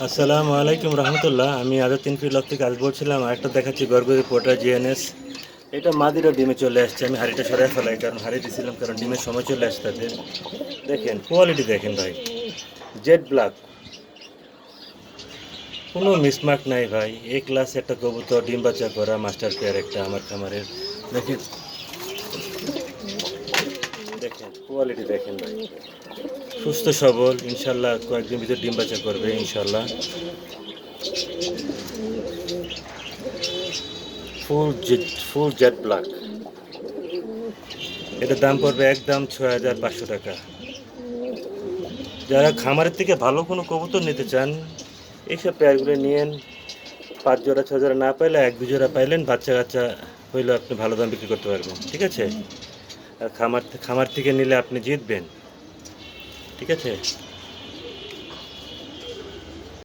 আসসালামু আলাইকুম রহমতুল্লাহ। আমি আরও 3 ফিট থেকে আজ বলছিলাম, আরেকটা দেখাচ্ছি গড়গড়ি পোটা জিএনএস। এটা মাদিরা ডিমে চলে আসছে। আমি হাঁড়িটা সরাই ফেলাই, কারণ হাঁড়ি দিয়েছিলাম, কারণ ডিমের সময় চলে আসছে তাদের। দেখেন কোয়ালিটি, দেখেন ভাই, জেড ব্ল্যাক, কোনো মিসমার্ক নাই ভাই। এ ক্লাস একটা কবুতর, ডিম বাচ্চা করা, মাস্টার পেয়ার একটা আমার খামারের। দেখেন, দেখেন কোয়ালিটি, দেখেন ভাই, সুস্থ সবল, ইনশাল্লাহ কয়েকদিন ভিতরে ডিম বাচ্চা করবে ইনশাল্লাহ। ফুল ফুল জেড ব্ল্যাক। এটার দাম পড়বে একদম 6,500 টাকা। যারা খামারের থেকে ভালো কোনো কবুতর নিতে চান, এইসব পেয়ারগুলো নিয়েন। 5 জোড়া 6 জোড়া না পাইলে 1 2 জোড়া পাইলেন, বাচ্চা কাচ্চা হইলেও আপনি ভালো দাম বিক্রি করতে পারবেন, ঠিক আছে। আর খামার থেকে নিলে আপনি জিতবেন, ঠিক আছে।